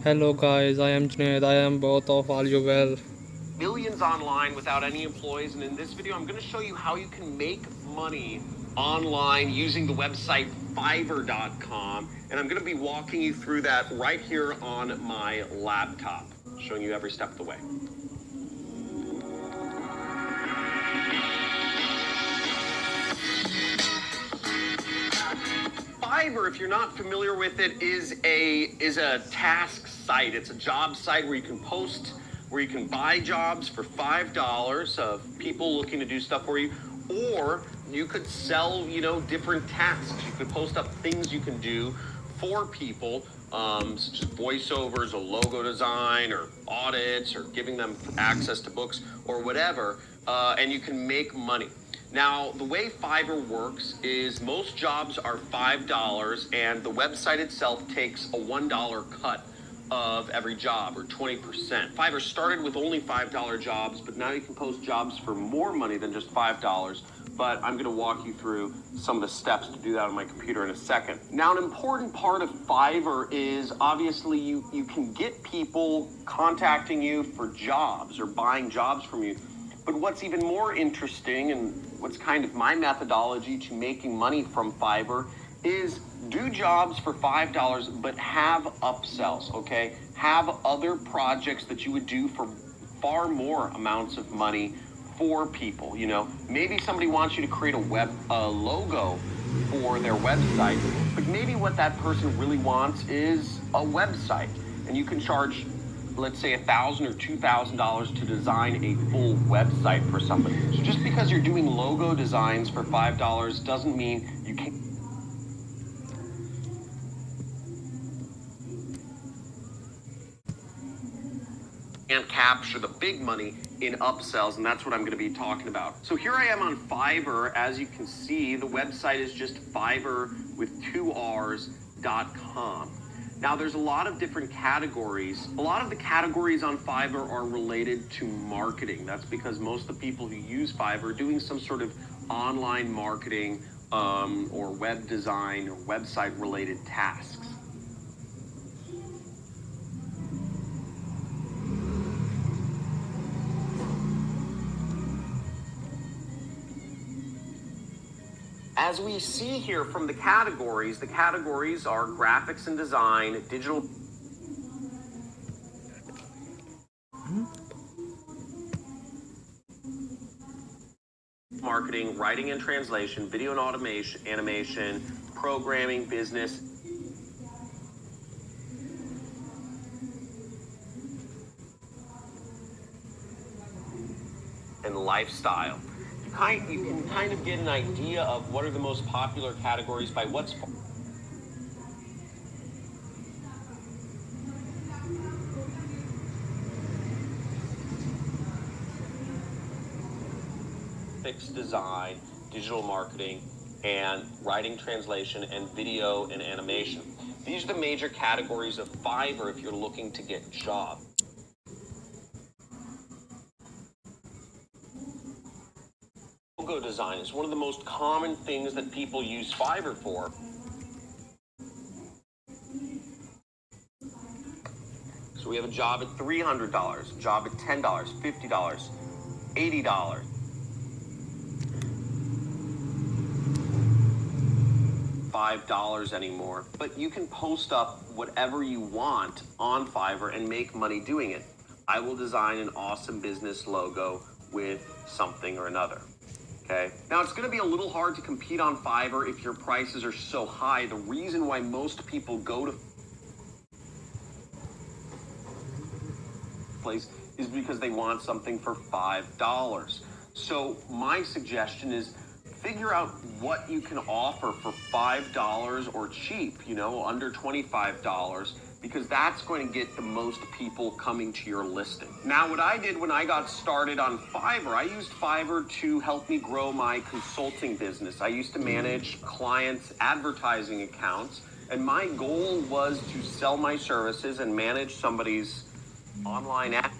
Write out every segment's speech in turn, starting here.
Hello guys, I am JUNAID. I am both of all you well. Millions online without any employees, and in this video I'm going to show you how you can make money online using the website Fiverr.com, and I'm going to be walking you through that right here on my laptop, showing you every step of the way. Fiverr, if you're not familiar with it, is a task site. It's a job site where you can post, where you can buy jobs for $5 of people looking to do stuff for you, or you could sell, different tasks. You could post up things you can do for people, such as voiceovers, or logo design, or audits, or giving them access to books, or whatever, and you can make money. Now, the way Fiverr works is most jobs are $5, and the website itself takes a $1 cut of every job, or 20%. Fiverr started with only $5 jobs, but now you can post jobs for more money than just $5. But I'm going to walk you through some of the steps to do that on my computer in a second. Now, an important part of Fiverr is obviously you can get people contacting you for jobs or buying jobs from you. But what's even more interesting, and what's kind of my methodology to making money from Fiverr, is do jobs for $5, but have upsells, okay? Have other projects that you would do for far more amounts of money for people, Maybe somebody wants you to create a logo for their website, but maybe what that person really wants is a website, and you can charge, let's say, $1,000 or $2,000 to design a full website for somebody. So just because you're doing logo designs for $5 doesn't mean you can't capture the big money in upsells, and that's what I'm going to be talking about. So here I am on Fiverr. As you can see, the website is just Fiverr with 2Rs.com. Now, there's a lot of different categories. A lot of the categories on Fiverr are related to marketing. That's because most of the people who use Fiverr are doing some sort of online marketing or web design or website related tasks. As we see here from the categories are graphics and design, digital marketing, writing and translation, video and automation, animation, programming, business, and lifestyle. You can kind of get an idea of what are the most popular categories by what's graphics design, digital marketing, and writing, translation, and video and animation. These are the major categories of Fiverr if you're looking to get jobs. Logo design is one of the most common things that people use Fiverr for. So we have a job at $300, a job at $10, $50, $80. $5 anymore, but you can post up whatever you want on Fiverr and make money doing it. I will design an awesome business logo with something or another. Okay. Now, it's going to be a little hard to compete on Fiverr if your prices are so high. The reason why most people go to place is because they want something for $5. So my suggestion is figure out what you can offer for $5 or cheap, under $25, because that's going to get the most people coming to your listing. Now, what I did when I got started on Fiverr, I used Fiverr to help me grow my consulting business. I used to manage clients' advertising accounts, and my goal was to sell my services and manage somebody's online ad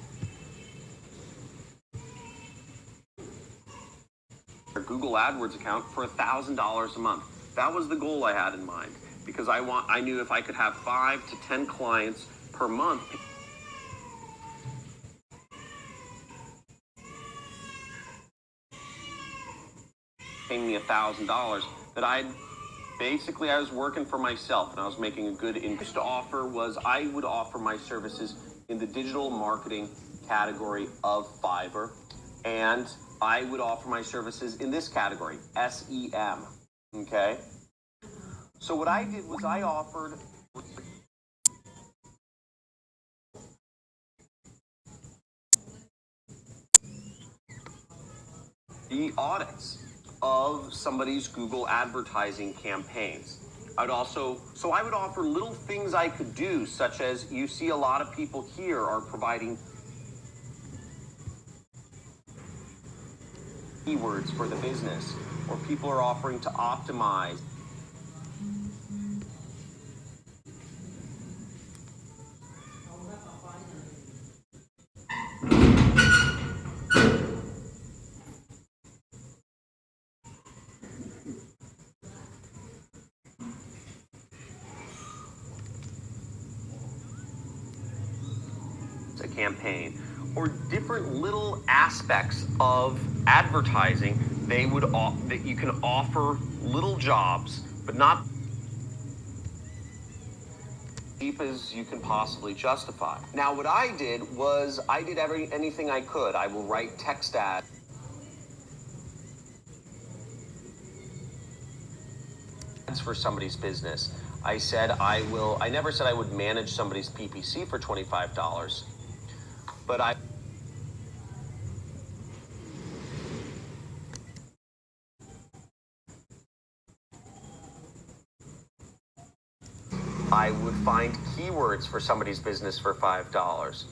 or Google AdWords account for $1,000 a month. That was the goal I had in mind, because I knew if I could have 5 to 10 clients per month. Paying me $1,000 that I was working for myself and I was making a good income. To offer was I would offer my services in the digital marketing category of Fiverr, and I would offer my services in this category, SEM. Okay. So what I did was I offered the audits of somebody's Google advertising campaigns. I would offer little things I could do, such as you see a lot of people here are providing keywords for the business, or people are offering to optimize. A campaign or different little aspects of advertising that you can offer little jobs, but not cheap as you can possibly justify. Now what I did was I did anything I could. I will write text ads for somebody's business. I never said I would manage somebody's PPC for $25, but I would find keywords for somebody's business for $5.